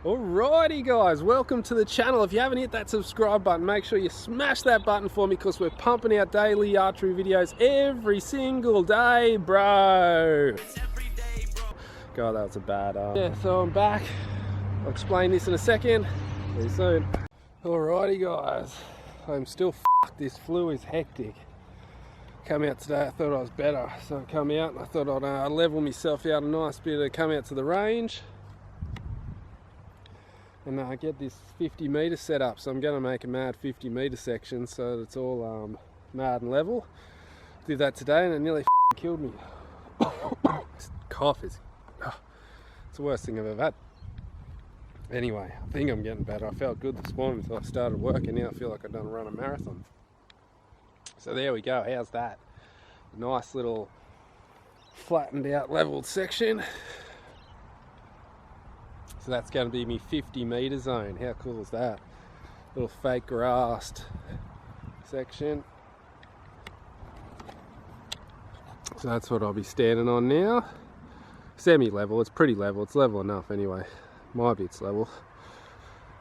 Alrighty guys, welcome to the channel. If you haven't hit that subscribe button, make sure you smash that button for me because we're pumping out daily archery videos every single day, bro. God, that was a bad Yeah, so I'm back. I'll explain this in a second. See you soon. Alrighty guys, I'm still f***ed. This flu is hectic. Come out today, I thought I was better. So I come out and I thought I'd level myself out a nice bit to come out to the range. And I get this 50 metre set up, so I'm going to make a mad 50 metre section so that it's all mad and level. Did that today and it nearly killed me. This cough is it's the worst thing I've ever had. Anyway, I think I'm getting better. I felt good this morning until I started working. Now I feel like I've done a run a marathon. So there we go, how's that? Nice little flattened out leveled section. So that's going to be me 50 metre zone. How cool is that? Little fake grassed section. So that's what I'll be standing on now. Semi-level, it's pretty level. It's level enough anyway. My bit's level.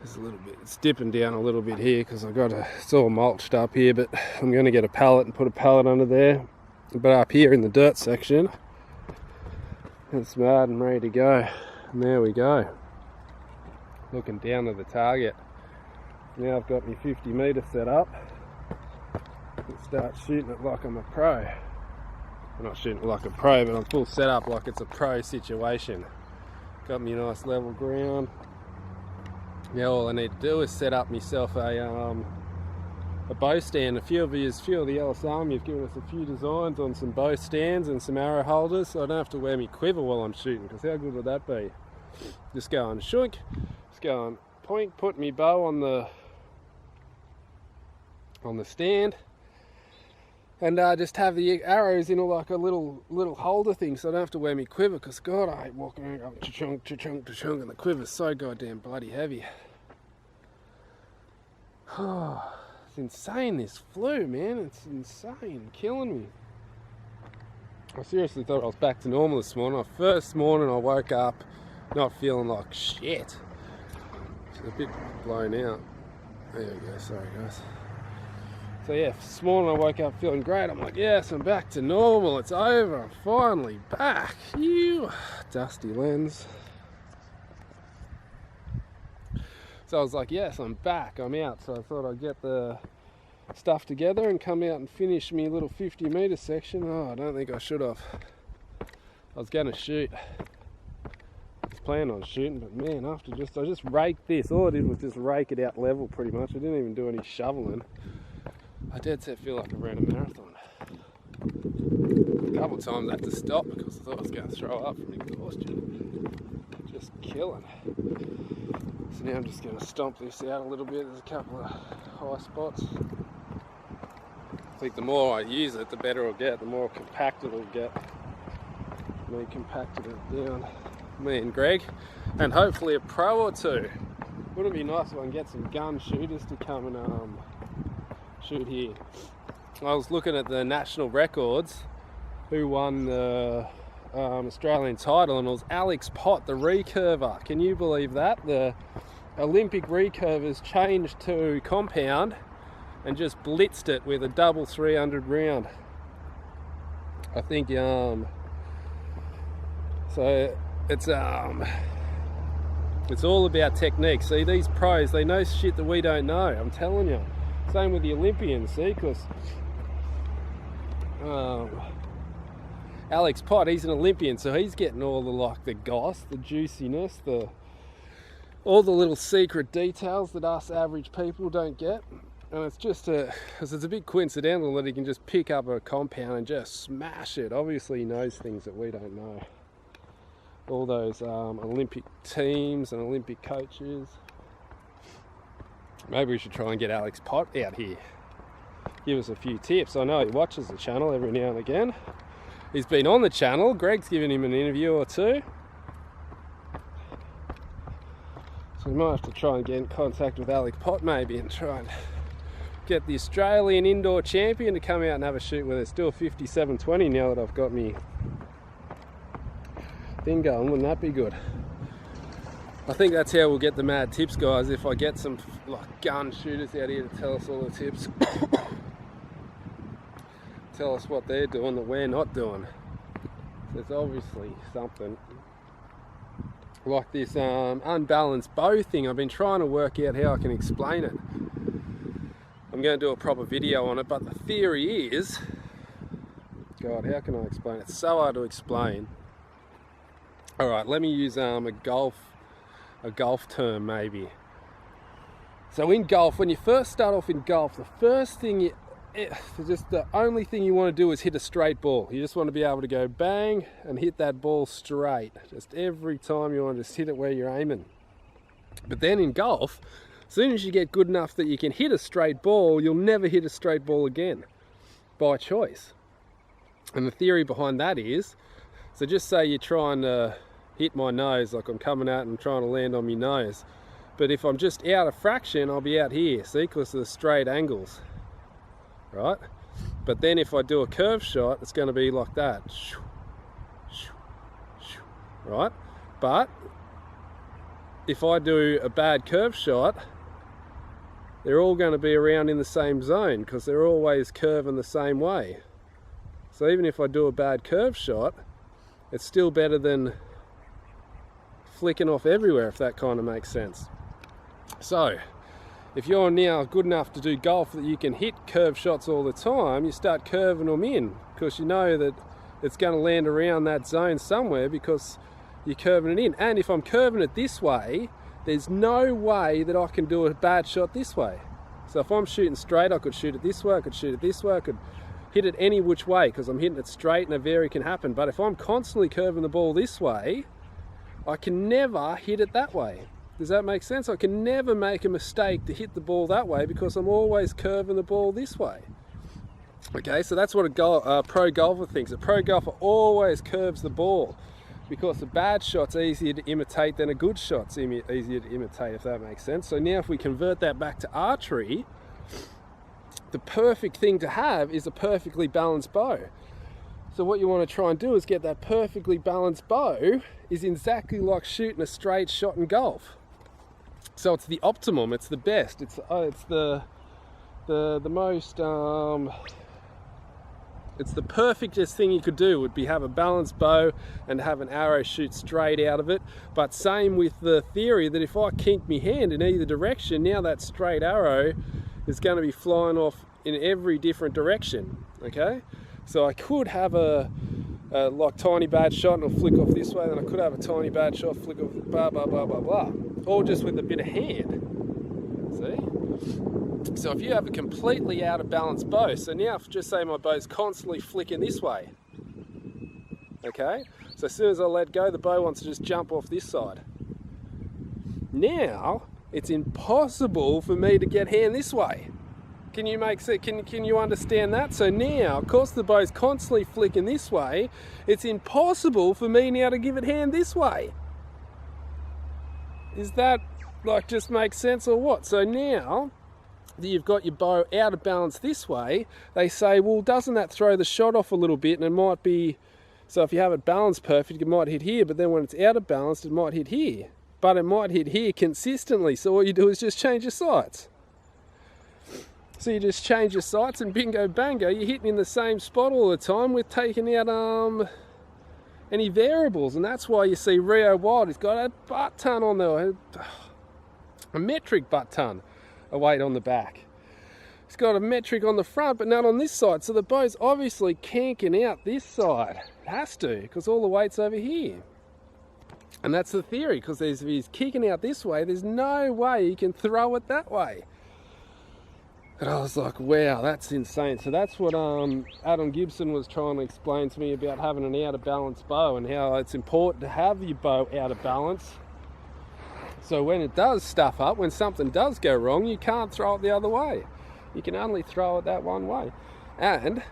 There's a little bit, it's dipping down a little bit here because I've got it's all mulched up here, but I'm going to get a pallet and put a pallet under there. But up here in the dirt section, it's mad and ready to go. And there we go. Looking down to the target. Now I've got my 50 metre set up. And start shooting it like I'm a pro. I'm not shooting it like a pro, but I'm full set up like it's a pro situation. Got me nice level ground. Now all I need to do is set up myself a bow stand. A few of the Ellis Army have given us a few designs on some bow stands and some arrow holders, so I don't have to wear my quiver while I'm shooting, because how good would that be? Just go and shunk, just go and point, put me bow on the stand, and just have the arrows in like a little holder thing, so I don't have to wear me quiver, because God, I hate walking around going cha-chunk, cha-chunk, cha-chunk, and the quiver's so goddamn bloody heavy. Oh, it's insane, this flu, man. It's insane, killing me. I seriously thought I was back to normal this morning. First morning I woke up not feeling like shit. It's a bit blown out. There we go, sorry guys. So yeah, this morning I woke up feeling great. I'm like, yes, I'm back to normal. It's over. I'm finally back. Phew. Dusty lens. So I was like, yes, I'm back. I'm out. So I thought I'd get the stuff together and come out and finish me little 50 metre section. Oh, I don't think I should have. I was going to shoot. I was planning on shooting, but man, after I just raked this. All I did was just rake it out level pretty much. I didn't even do any shoveling. I dead set feel like I ran a marathon. A couple of times I had to stop because I thought I was going to throw up from exhaustion. Just killing. So now I'm just going to stomp this out a little bit. There's a couple of high spots. I think the more I use it, the better it'll get, the more compact it'll get. Me compacted it down. Me and Greg, and hopefully a pro or two. Wouldn't it be nice if I can get some gun shooters to come and shoot here? I was looking at the national records, who won the Australian title, and it was F.A.C.T, the recurver. Can you believe that? The Olympic recurvers changed to compound and just blitzed it with a double 300 round. I think so it's all about technique. See, these pros, they know shit that we don't know, I'm telling you. Same with the Olympians, see, because F.A.C.T, he's an Olympian, so he's getting all the goss, the juiciness, all the little secret details that us average people don't get. And it's just because it's a bit coincidental that he can just pick up a compound and just smash it. Obviously he knows things that we don't know. All those Olympic teams and Olympic coaches. Maybe we should try and get F.A.C.T out here. Give us a few tips. I know he watches the channel every now and again. He's been on the channel. Greg's given him an interview or two. So we might have to try and get in contact with F.A.C.T maybe and try and get the Australian indoor champion to come out and have a shoot with us. Do a 57-20 now that I've got me thing going. Wouldn't that be good? I think that's how we'll get the mad tips, guys, if I get some like gun shooters out here to tell us all the tips. Tell us what they're doing that we're not doing. There's obviously something like this unbalanced bow thing. I've been trying to work out how I can explain it. I'm going to do a proper video on it, but the theory is, God, how can I explain it? It's so hard to explain. Alright, let me use a golf term maybe. So in golf, when you first start off in golf, the first thing the only thing you want to do is hit a straight ball. You just want to be able to go bang and hit that ball straight. Just every time you want to just hit it where you're aiming. But then in golf, as soon as you get good enough that you can hit a straight ball, you'll never hit a straight ball again by choice. And the theory behind that is, so just say you're trying to hit my nose, like I'm coming out and trying to land on my nose. But if I'm just out of fraction, I'll be out here, see, because of the straight angles. Right? But then if I do a curve shot, it's going to be like that. Right? But if I do a bad curve shot, they're all going to be around in the same zone because they're always curving the same way. So even if I do a bad curve shot, it's still better than flicking off everywhere, if that kind of makes sense. So if you're now good enough to do golf that you can hit curve shots all the time, you start curving them in because you know that it's going to land around that zone somewhere because you're curving it in. And if I'm curving it this way, there's no way that I can do a bad shot this way. So if I'm shooting straight, I could shoot it this way, I could shoot it this way, I could hit it any which way because I'm hitting it straight and a vary can happen. But if I'm constantly curving the ball this way, I can never hit it that way. Does that make sense? I can never make a mistake to hit the ball that way because I'm always curving the ball this way. Okay, so that's what a pro golfer thinks. A pro golfer always curves the ball because a bad shot's easier to imitate than a good shot's easier to imitate, if that makes sense. So now if we convert that back to archery, the perfect thing to have is a perfectly balanced bow. So what you want to try and do is get that perfectly balanced bow is exactly like shooting a straight shot in golf. So it's the optimum, it's the best, it's the most, it's the perfectest thing you could do would be have a balanced bow and have an arrow shoot straight out of it. But same with the theory that if I kink my hand in either direction, now that straight arrow is going to be flying off in every different direction, okay? So I could have a like tiny bad shot and it'll flick off this way, then I could have a tiny bad shot, flick off, blah, blah, blah, blah, blah. All just with a bit of hand, see? So if you have a completely out of balance bow, so now if just say my bow's constantly flicking this way, okay? So as soon as I let go, the bow wants to just jump off this side. Now, it's impossible for me to get hand this way. Can you make sense? Can you understand that? So now, of course the bow's constantly flicking this way, it's impossible for me now to give it hand this way. Is that like just makes sense or what? So now that you've got your bow out of balance this way, they say, well, doesn't that throw the shot off a little bit? And it might be, so if you have it balanced perfect, it might hit here, but then when it's out of balance, it might hit here. But it might hit here consistently. So all you do is just change your sights. So you just change your sights and bingo bango, you're hitting in the same spot all the time with taking out any variables. And that's why you see Rio Wild, he's got a butt ton on there, a metric butt ton of weight on the back. He's got a metric on the front, but not on this side. So the bow's obviously canking out this side. It has to, because all the weight's over here. And that's the theory, because if he's kicking out this way, there's no way he can throw it that way. And I was like, wow, that's insane. So that's what Adam Gibson was trying to explain to me about having an out of balance bow and how it's important to have your bow out of balance. So when it does stuff up, when something does go wrong, you can't throw it the other way. You can only throw it that one way. And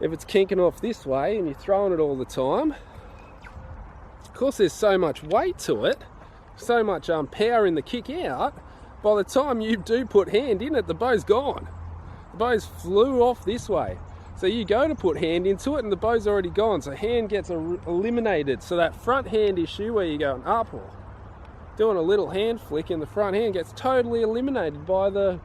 if it's kinking off this way and you're throwing it all the time, of course there's so much weight to it, so much power in the kick out, by the time you do put hand in it, the bow's gone. The bow's flew off this way. So you go to put hand into it and the bow's already gone. So hand gets eliminated. So that front hand issue where you're going up or doing a little hand flick in the front hand gets totally eliminated by the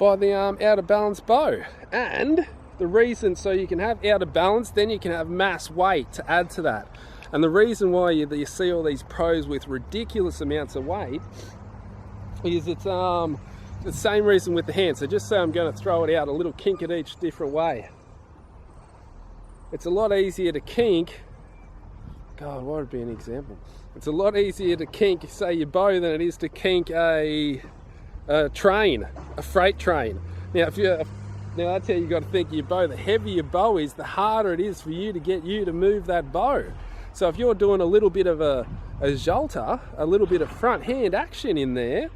out of balance bow. And the reason, so you can have out of balance, then you can have mass weight to add to that. And the reason why you see all these pros with ridiculous amounts of weight is it's the same reason with the hand. So just say I'm going to throw it out, a little kink at each different way. It's a lot easier to kink. God, what would be an example? It's a lot easier to kink, say, your bow than it is to kink a train, a freight train. Now, that's how you got to think of your bow. The heavier your bow is, the harder it is for you to get you to move that bow. So if you're doing a little bit of a jolter, a little bit of front hand action in there,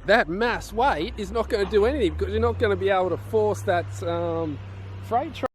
that mass weight is not going to do anything, because you're not going to be able to force that freight train.